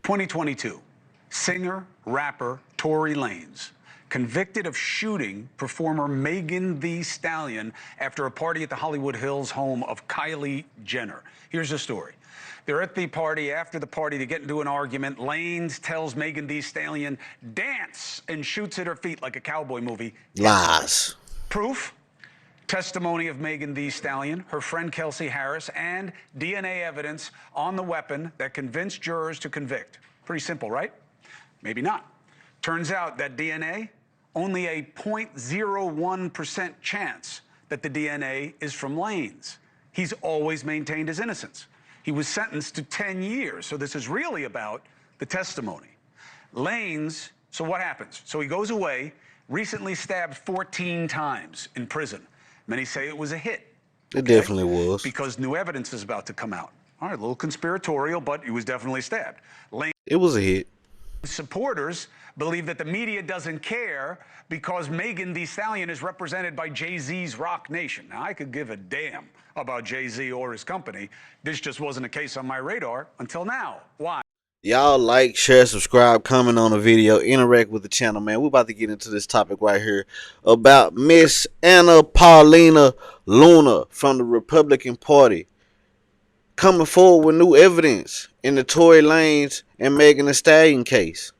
2022, singer, rapper Tory Lanez convicted of shooting performer Megan Thee Stallion after a party at the Hollywood Hills home of Kylie Jenner. Here's the story. They're at the party. After the party, they get into an argument. Lanez tells Megan Thee Stallion, dance, and shoots at her feet like a cowboy movie. Lies. Proof? Testimony of Megan Thee Stallion, her friend Kelsey Harris, and DNA evidence on the weapon that convinced jurors to convict. Pretty simple, right? Maybe not. Turns out that DNA, only a 0.01% chance that the DNA is from Lanez. He's always maintained his innocence. He was sentenced to 10 years, so this is really about the testimony. Lanez, so what happens? So he goes away, recently stabbed 14 times in prison. Many say it was a hit. It definitely was. Because new evidence is about to come out. All right, a little conspiratorial, but he was definitely stabbed. It was a hit. Supporters believe that the media doesn't care because Megan Thee Stallion is represented by Jay-Z's Rock Nation. Now, I could give a damn about Jay-Z or his company. This just wasn't a case on my radar until now. Why? Y'all like, share, subscribe, comment on the video, interact with the channel, man. We're about to get into this topic right here about Miss Anna Paulina Luna from the Republican Party coming forward with new evidence in the Tory Lanez and Megan Thee Stallion case.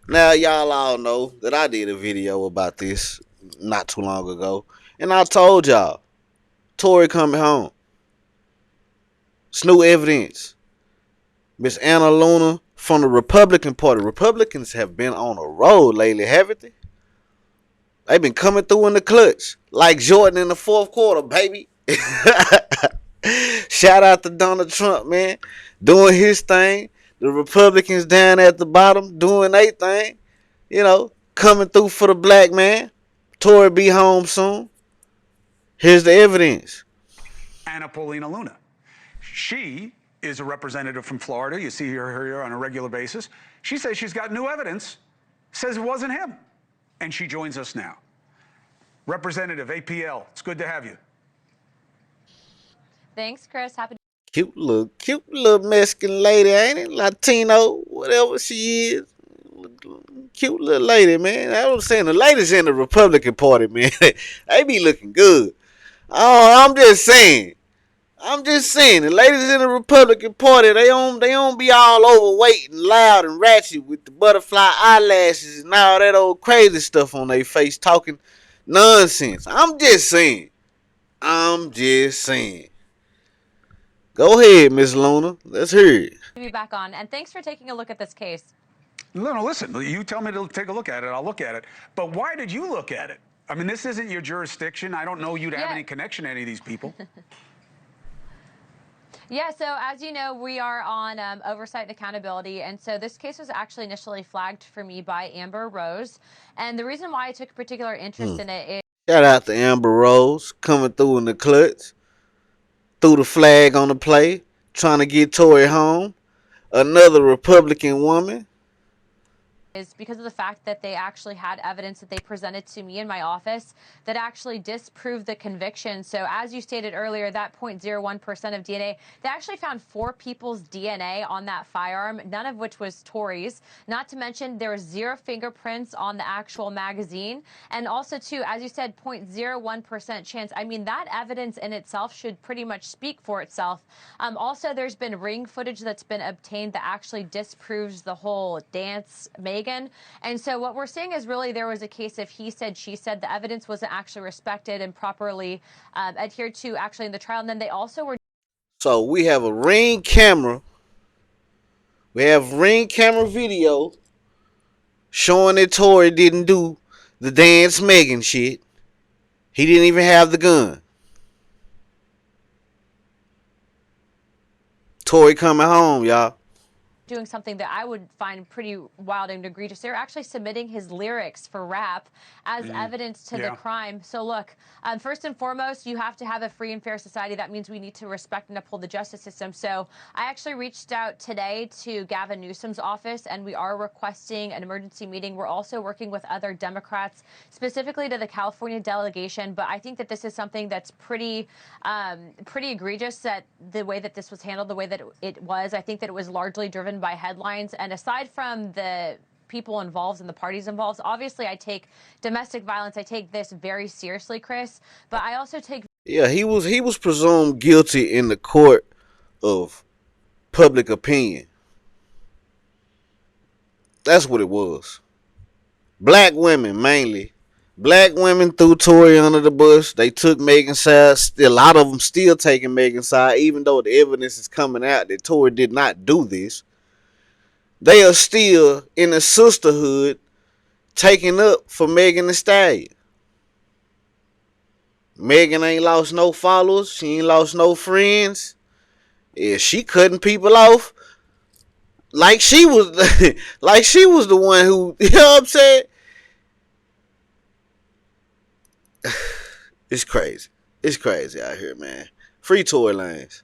Now, y'all all know that I did a video about this not too long ago, and I told y'all, Tory coming home. It's new evidence. Miss Anna Luna from the Republican Party. Republicans have been on a roll lately, haven't they? They've been coming through in the clutch. Like Jordan in the fourth quarter, baby. Shout out to Donald Trump, man. Doing his thing. The Republicans down at the bottom doing their thing. You know, coming through for the black man. Tory be home soon. Here's the evidence. Anna Paulina Luna. She is a representative from Florida. You see her here on a regular basis. She says she's got new evidence, says it wasn't him. And she joins us now. Representative APL, it's good to have you. Thanks, Chris. Happy Cute little Mexican lady, ain't it? Latino, whatever she is. Cute little lady, man. I was saying the ladies in the Republican Party, man, they be looking good. Oh, I'm just saying, the ladies in the Republican Party, they don't be all overweight and loud and ratchet with the butterfly eyelashes and all that old crazy stuff on their face talking nonsense. I'm just saying. Go ahead, Miss Luna. Let's hear it. to be back on, and thanks for taking a look at this case. No, listen, you tell me to take a look at it, I'll look at it. But why did you look at it? I mean, this isn't your jurisdiction. I don't know you to have any connection to any of these people. Yeah, so as you know, we are on oversight and accountability, and so this case was actually initially flagged for me by Amber Rose, and the reason why I took a particular interest in it is... Shout out to Amber Rose, coming through in the clutch, threw the flag on the play, trying to get Tory home. Another Republican woman. Is because of the fact that they actually had evidence that they presented to me in my office that actually disproved the conviction. So as you stated earlier, that 0.01% of DNA, they actually found 4 people's DNA on that firearm, none of which was Tory's. Not to mention there were 0 fingerprints on the actual magazine. And also, too, as you said, 0.01% chance. I mean, that evidence in itself should pretty much speak for itself. Also, there's been ring footage that's been obtained that actually disproves the whole dance Megan. And so what we're seeing is really there was a case of he said, she said. The evidence wasn't actually respected and properly adhered to actually in the trial. And then they also were... So we have a ring camera. We have ring camera video showing that Tory didn't do the dance Megan shit. He didn't even have the gun. Tory coming home, y'all. doing something that I would find pretty wild and egregious. They're actually submitting his lyrics for rap as evidence to the crime. So look, first and foremost, you have to have a free and fair society. That means we need to respect and uphold the justice system. So I actually reached out today to Gavin Newsom's office, and we are requesting an emergency meeting. We're also working with other Democrats, specifically to the California delegation. But I think that this is something that's pretty egregious, that the way that this was handled, the way that it was. I think that it was largely driven by headlines. And aside from the people involved and the parties involved, obviously I take domestic violence, I take this very seriously, Chris, but I also take... Yeah, he was presumed guilty in the court of public opinion. That's what it was. Black women, mainly. Black women threw Tory under the bus. They took Megan's side. A lot of them still taking Megan's side, even though the evidence is coming out that Tory did not do this. They are still in a sisterhood taking up for Megan Thee Stallion. Megan ain't lost no followers. She ain't lost no friends. Yeah, she cutting people off like she was like she was the one who, you know what I'm saying? It's crazy. It's crazy out here, man. Free Tory Lanez.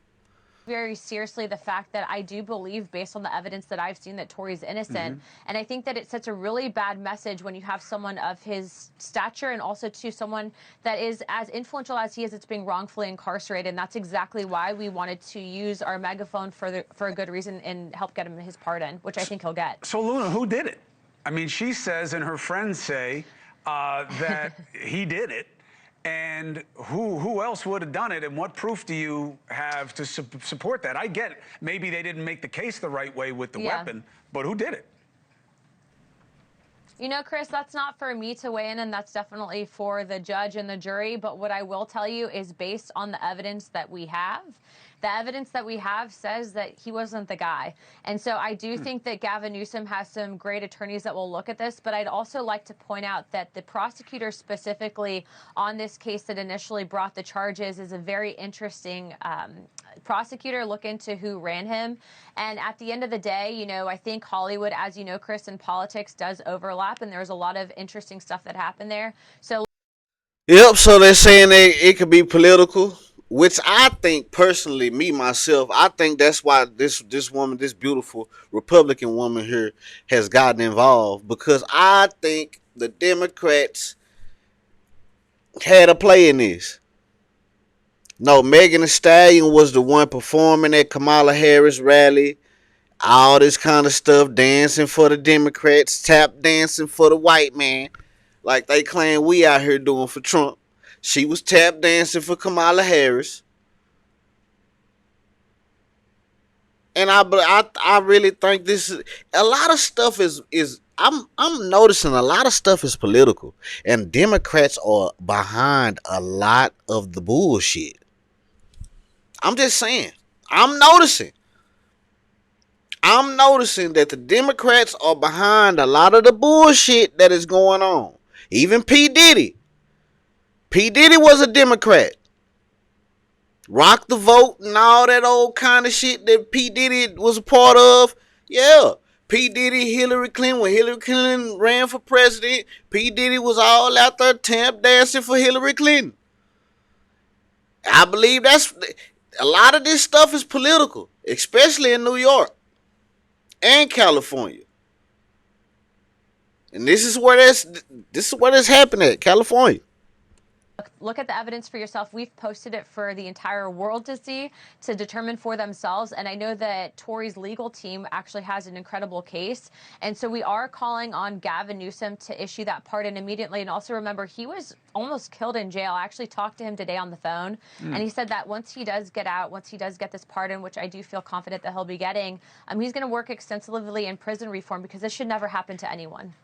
Very seriously the fact that I do believe, based on the evidence that I've seen, that Tory's innocent. And I think that it sets a really bad message when you have someone of his stature, and also to someone that is as influential as he is, that's being wrongfully incarcerated. And that's exactly why we wanted to use our megaphone for a good reason and help get him his pardon, which I think he'll get. So Luna, who did it? I mean, she says, and her friends say that he did it. And who else would have done it? And what proof do you have to support that? I get it. Maybe they didn't make the case the right way with the weapon, but who did it? You know, Chris, that's not for me to weigh in, and that's definitely for the judge and the jury. But what I will tell you is, based on the evidence that we have, the evidence that we have says that he wasn't the guy. And so I do think that Gavin Newsom has some great attorneys that will look at this. But I'd also like to point out that the prosecutor specifically on this case that initially brought the charges is a very interesting prosecutor. Look into who ran him. And at the end of the day, you know, I think Hollywood, as you know, Chris, and politics does overlap. And there's a lot of interesting stuff that happened there. So, yep, so they're saying it could be political, which I think personally, me myself, I think that's why this woman, this beautiful Republican woman here, has gotten involved, because I think the Democrats had a play in this. No, Megan Thee Stallion was the one performing at Kamala Harris rally, all this kind of stuff, dancing for the Democrats, tap dancing for the white man, like they claim we out here doing for Trump. She was tap dancing for Kamala Harris. And I really think this is a lot of stuff is I'm noticing a lot of stuff is political, and Democrats are behind a lot of the bullshit. I'm just saying. I'm noticing that the Democrats are behind a lot of the bullshit that is going on. Even P. Diddy. P. Diddy was a Democrat. Rock the vote and all that old kind of shit that P. Diddy was a part of. Yeah. P. Diddy, Hillary Clinton, when Hillary Clinton ran for president, P. Diddy was all out there tap dancing for Hillary Clinton. I believe that's a lot of this stuff is political, especially in New York and California. And this is where that's happening at, California. Look at the evidence for yourself. We've posted it for the entire world to see, to determine for themselves. And I know that Tory's legal team actually has an incredible case. And so we are calling on Gavin Newsom to issue that pardon immediately. And also remember, he was almost killed in jail. I actually talked to him today on the phone. And he said that once he does get out, once he does get this pardon, which I do feel confident that he'll be getting, he's going to work extensively in prison reform, because this should never happen to anyone.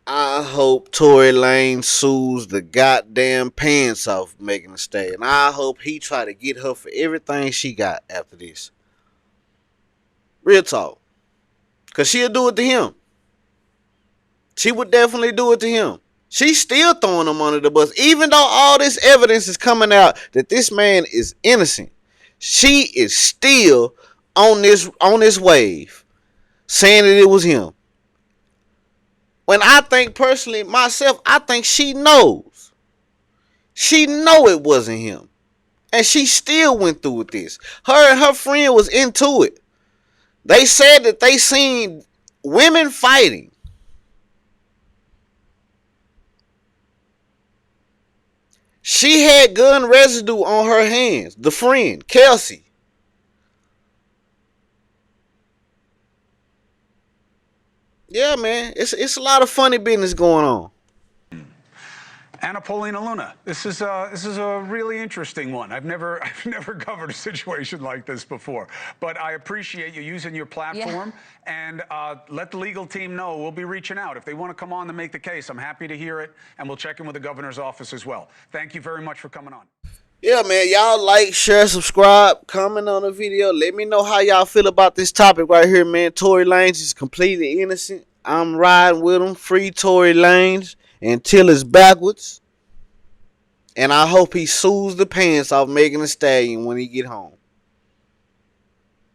I hope Tory Lanez sues the goddamn pants off Megan Thee Stallion. I hope he try to get her for everything she got after this. Real talk. Because she'll do it to him. She would definitely do it to him. She's still throwing him under the bus. Even though all this evidence is coming out that this man is innocent, she is still on this wave, saying that it was him. When I think personally myself, I think she knows. She know it wasn't him. And she still went through with this. Her and her friend was into it. They said that they seen women fighting. She had gun residue on her hands. The friend, Kelsey. Yeah, man. It's a lot of funny business going on. Anna Paulina Luna, this is a really interesting one. I've never covered a situation like this before, but I appreciate you using your platform. And let the legal team know we'll be reaching out if they want to come on to make the case. I'm happy to hear it, and we'll check in with the governor's office as well. Thank you very much for coming on. Yeah, man. Y'all like, share, subscribe, comment on the video. Let me know how y'all feel about this topic right here, man. Tory Lanez is completely innocent. I'm riding with him. Free Tory Lanez until it's backwards. And I hope he sues the pants off Megan Thee Stallion when he get home.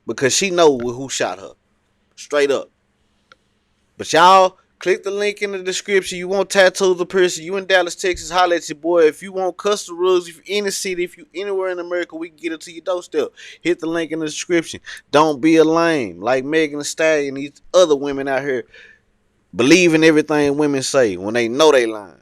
Because she know who shot her. Straight up. But y'all, click the link in the description. You want tattoos or piercing, you in Dallas, Texas, holla at your boy. If you want custom rugs, if you're in the city, if you anywhere in America, we can get it to your doorstep. Hit the link in the description. Don't be a lame like Megan Thee Stallion and these other women out here believing everything women say when they know they lying.